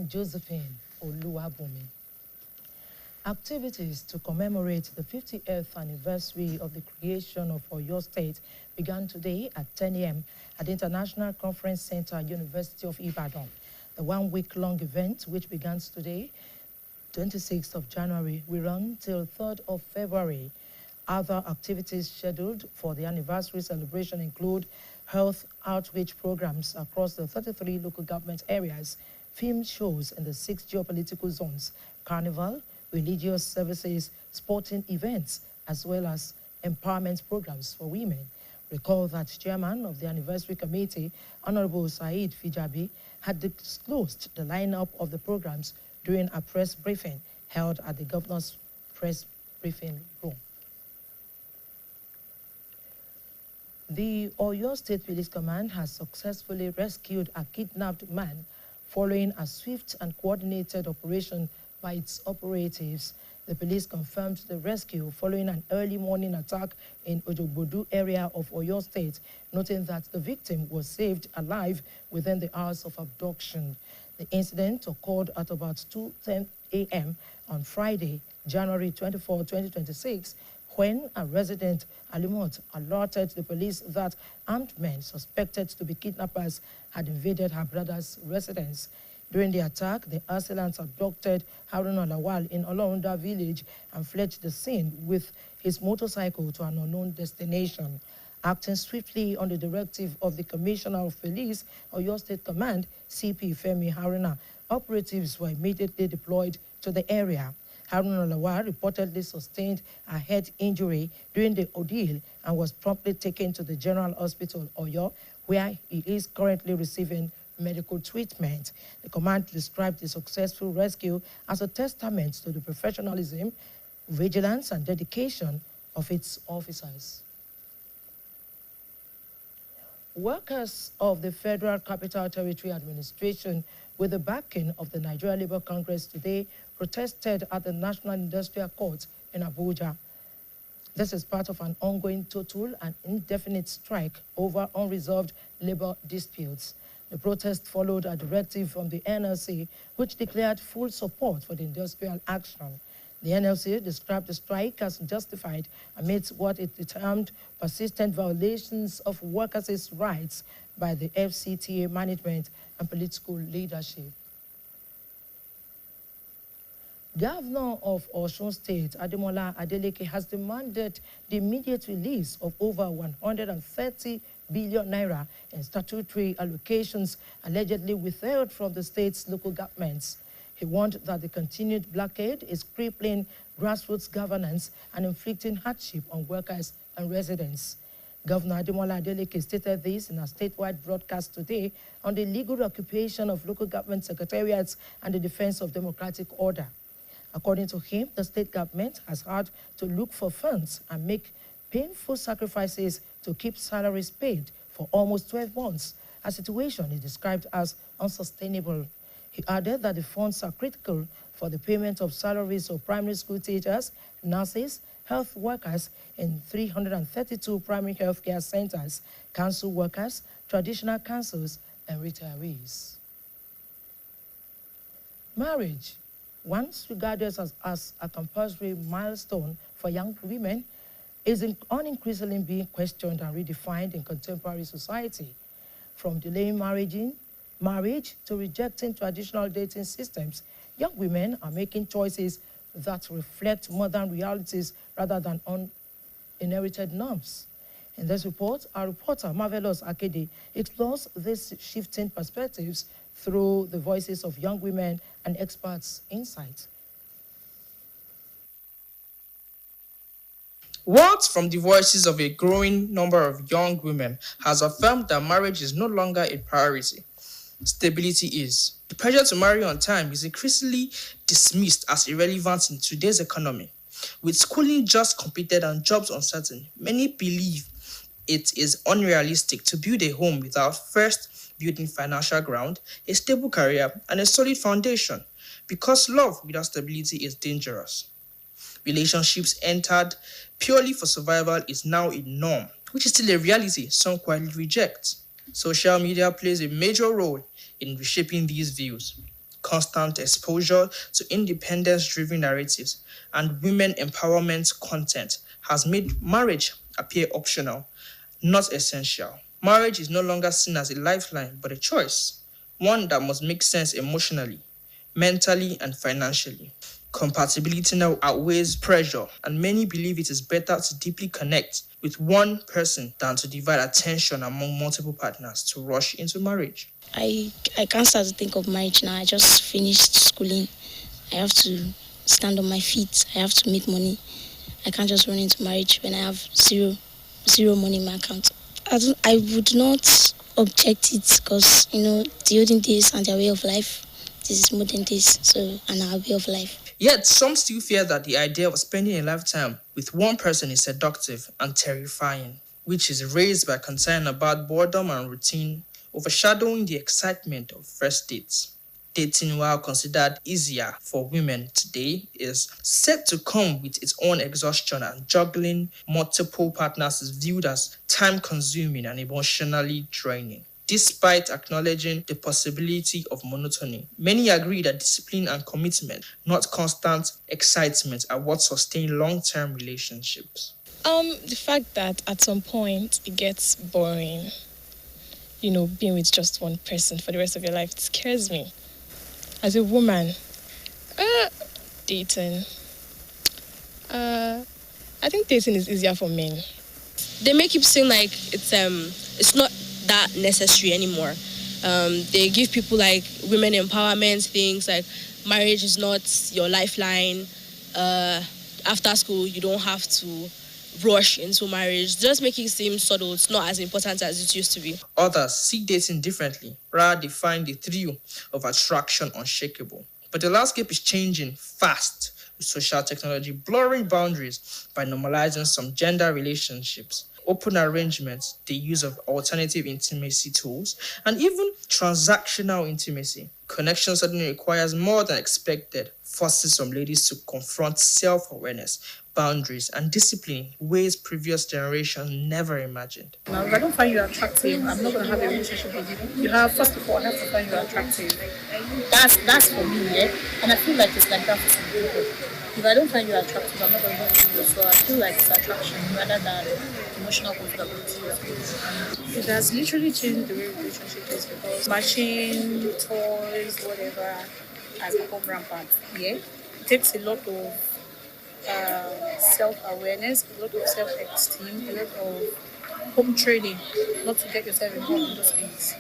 I'm Josephine Oluwabumi. Activities to commemorate the 50th anniversary of the creation of Oyo State began today at 10 a.m. at the International Conference Center, University of Ibadan. The one-week-long event, which begins today, 26th of January, will run till 3rd of February. Other activities scheduled for the anniversary celebration include health outreach programs across the 33 local government areas, film shows in the 6 geopolitical zones, carnival, religious services, sporting events, as well as empowerment programs for women. Recall that Chairman of the Anniversary Committee, Honorable Said Fijabi, had disclosed the lineup of the programs during a press briefing held at the Governor's press briefing room. The Oyo State Police Command has successfully rescued a kidnapped man following a swift and coordinated operation by its operatives. The police confirmed the rescue following an early morning attack in Ojogbodu area of Oyo State, noting that the victim was saved alive within the hours of abduction. The incident occurred at about 2:10 a.m. on Friday, January 24, 2026, when a resident, Alimot, alerted the police that armed men suspected to be kidnappers had invaded her brother's residence. During the attack, the assailants abducted Haruna Lawal in Olorunda village and fled the scene with his motorcycle to an unknown destination. Acting swiftly on the directive of the Commissioner of Police, Oyo State Command, CP Femi Haruna, operatives were immediately deployed to the area. Haruna Lawal reportedly sustained a head injury during the ordeal and was promptly taken to the General Hospital, Oyo, where he is currently receiving medical treatment. The command described the successful rescue as a testament to the professionalism, vigilance, and dedication of its officers. Workers of the Federal Capital Territory Administration, with the backing of the Nigeria Labour Congress today, protested at the National Industrial Court in Abuja. This is part of an ongoing total and indefinite strike over unresolved labor disputes. The protest followed a directive from the NLC, which declared full support for the industrial action. The NLC described the strike as justified amidst what it termed persistent violations of workers' rights by the FCTA management and political leadership. Governor of Osun State, Ademola Adeleke, has demanded the immediate release of over 130 billion naira in statutory allocations allegedly withheld from the state's local governments. He warned that the continued blockade is crippling grassroots governance and inflicting hardship on workers and residents. Governor Ademola Adeleke stated this in a statewide broadcast today on the legal occupation of local government secretariats and the defense of democratic order. According to him, the state government has had to look for funds and make painful sacrifices to keep salaries paid for almost 12 months, a situation he described as unsustainable. He added that the funds are critical for the payment of salaries of primary school teachers, nurses, health workers in 332 primary health care centers, council workers, traditional councils, and retirees. Marriage, once regarded as a compulsory milestone for young women, is increasingly being questioned and redefined in contemporary society. From delaying marriage to rejecting traditional dating systems, young women are making choices that reflect modern realities rather than inherited norms. In this report, our reporter, Marvelous Akede, explores these shifting perspectives through the voices of young women and experts' insights. Words from the voices of a growing number of young women has affirmed that marriage is no longer a priority. Stability is. The pressure to marry on time is increasingly dismissed as irrelevant in today's economy. With schooling just completed and jobs uncertain, many believe it is unrealistic to build a home without first building financial ground, a stable career, and a solid foundation, because love without stability is dangerous. Relationships entered purely for survival is now a norm, which is still a reality some quietly reject. Social media plays a major role in reshaping these views. constant exposure to independence driven narratives, and women empowerment content has made marriage appear optional, not essential. Marriage is no longer seen as a lifeline, but a choice, one that must make sense emotionally, mentally, and financially. Compatibility now outweighs pressure, and many believe it is better to deeply connect with one person than to divide attention among multiple partners to rush into marriage. I can't start to think of marriage now. I just finished schooling. I have to stand on my feet. I have to make money. I can't just run into marriage when I have zero money in my account. I would not object it because the olden days and their way of life. This is modern days, so and our way of life. Yet, some still fear that the idea of spending a lifetime with one person is seductive and terrifying, which is raised by concern about boredom and routine, overshadowing the excitement of first dates. Dating, while considered easier for women today, is set to come with its own exhaustion, and juggling multiple partners is viewed as time consuming and emotionally draining. Despite acknowledging the possibility of monotony, many agree that discipline and commitment, not constant excitement, are what sustain long term relationships. The fact that at some point it gets boring, being with just one person for the rest of your life, it scares me. As a woman, dating, I think dating is easier for men. They make it seem like it's not that necessary anymore. They give people like women empowerment things like marriage is not your lifeline. After school, you don't have to rush into marriage. Just make it seem subtle. It's not as important as it used to be. Others see dating differently, rather they find the thrill of attraction unshakable. But the landscape is changing fast with social technology blurring boundaries by normalizing some gender relationships, open arrangements, the use of alternative intimacy tools, and even transactional intimacy. Connection suddenly requires more than expected, forcing some ladies to confront self-awareness, boundaries, and discipline in ways previous generations never imagined. Now, if I don't find you attractive, I'm not going to have a relationship with you. First of all, I have to find you attractive. That's for me, yeah? And I feel like it's like that for some people. If I don't find you attractive, I'm not going to go with you. So I feel like it's attraction rather than emotional comfortability. It has literally changed the way relationship is because matching, toys, whatever, has become rampant. Yeah? It takes a lot of self-awareness, a lot of self-esteem, a lot of home training, not to get yourself involved in those things.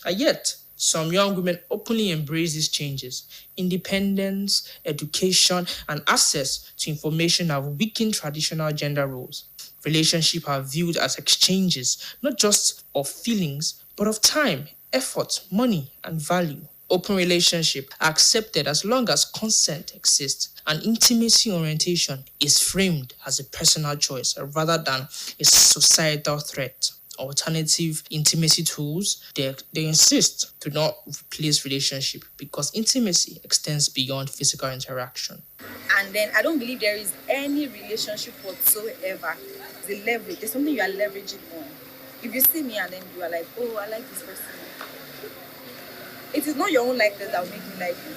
And yet, some young women openly embrace these changes. Independence, education, and access to information have weakened traditional gender roles. Relationships are viewed as exchanges, not just of feelings, but of time, effort, money, and value. Open relationships are accepted as long as consent exists, and intimacy orientation is framed as a personal choice rather than a societal threat. Alternative intimacy tools, they insist to not replace relationship because intimacy extends beyond physical interaction. And then I don't believe there is any relationship whatsoever. There's something you are leveraging on. If you see me and then you are like, oh, I like this person. It is not your own likeness that will make me like you.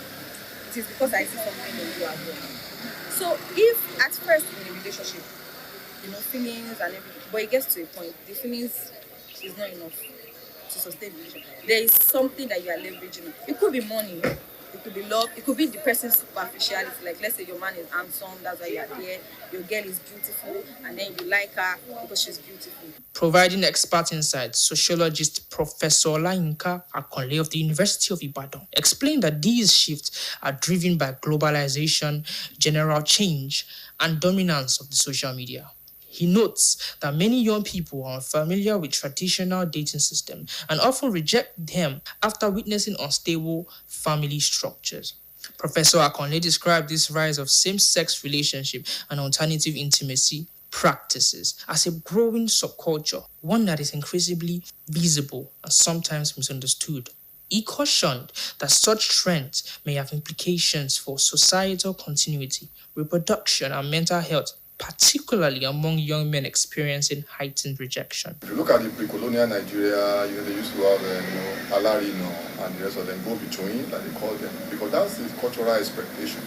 It is because I see something in you as well. So if at first in a relationship, feelings and everything, but it gets to a point, the feelings is not enough to sustain the relationship. There is something that you are leveraging on. It could be money, it could be love, it could be the person's superficiality. Like let's say your man is handsome, that's why you are there. Your girl is beautiful, and then you like her because she's beautiful. Providing expert insights, sociologist Professor Olayinka Akonle of the University of Ibadan explained that these shifts are driven by globalization, general change, and dominance of the social media. He notes that many young people are unfamiliar with traditional dating systems and often reject them after witnessing unstable family structures. Professor Akonle described this rise of same-sex relationship and alternative intimacy practices as a growing subculture, one that is increasingly visible and sometimes misunderstood. He cautioned that such trends may have implications for societal continuity, reproduction, and mental health, particularly among young men experiencing heightened rejection. If you look at the pre-colonial Nigeria, they used to have, Alarino and the rest of them go between, like they call them, because that's the cultural expectation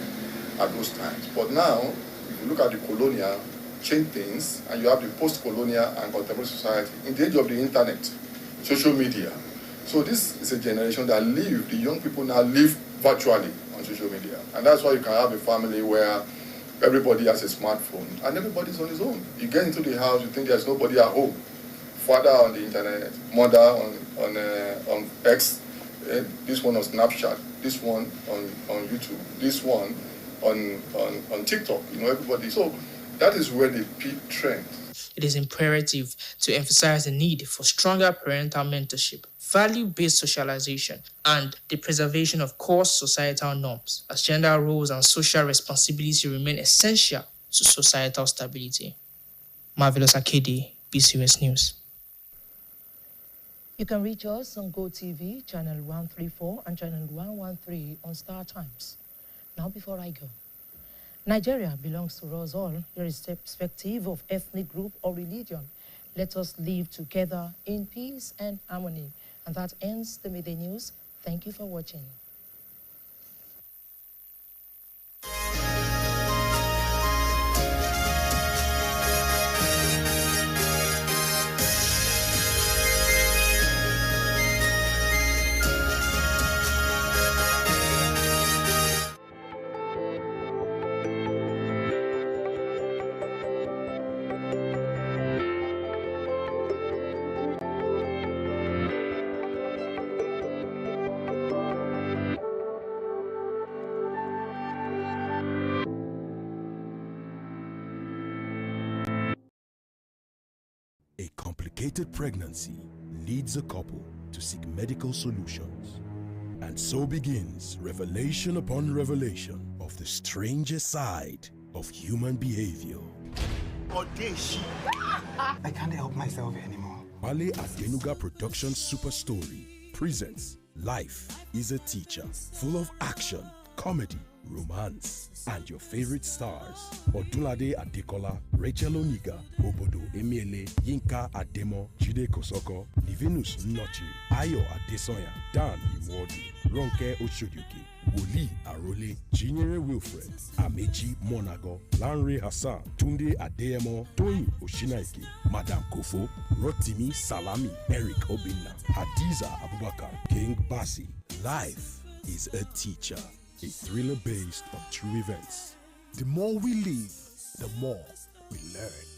at those times. But now, if you look at the colonial, change things, and you have the post-colonial and contemporary society in the age of the internet, social media. So this is a generation that the young people now live virtually on social media. And that's why you can have a family where everybody has a smartphone and everybody's on his own. You get into the house, you think there's nobody at home. Father on the internet, mother on X, this one on Snapchat, this one on YouTube, this one on TikTok, everybody. So that is where the peak trend. It is imperative to emphasize the need for stronger parental mentorship, value-based socialization, and the preservation of core societal norms, as gender roles and social responsibility remain essential to societal stability. Marvelous Akede, BCOS News. You can reach us on GoTV, channel 134 and channel 113 on Star Times. Now, before I go, Nigeria belongs to us all, irrespective of ethnic group or religion. Let us live together in peace and harmony. And that ends the Midday News. Thank you for watching. A complicated pregnancy leads a couple to seek medical solutions. And so begins revelation upon revelation of the strangest side of human behavior. I can't help myself anymore. Wale Adenuga Production Super Story presents Life is a Teacher, full of action, comedy, romance, and your favorite stars: Odunlade Adekola, Rachel Oniga, Obodo Emiele, Yinka Ademo, Jide Kosoko, Nivenus Nnochi, Ayo Adesoya, Dan Imwodi, Ronke Oshodiuke, Woli Arole, Chinyere Wilfred, Amechi Monago, Lanre Hassan, Tunde Adeyemo, Toyin Oshinaike, Madam Kofo, Rotimi Salami, Eric Obinna, Hadiza Abubakar, King Basi. Life is a Teacher, a thriller based on true events. The more we live, the more we learn.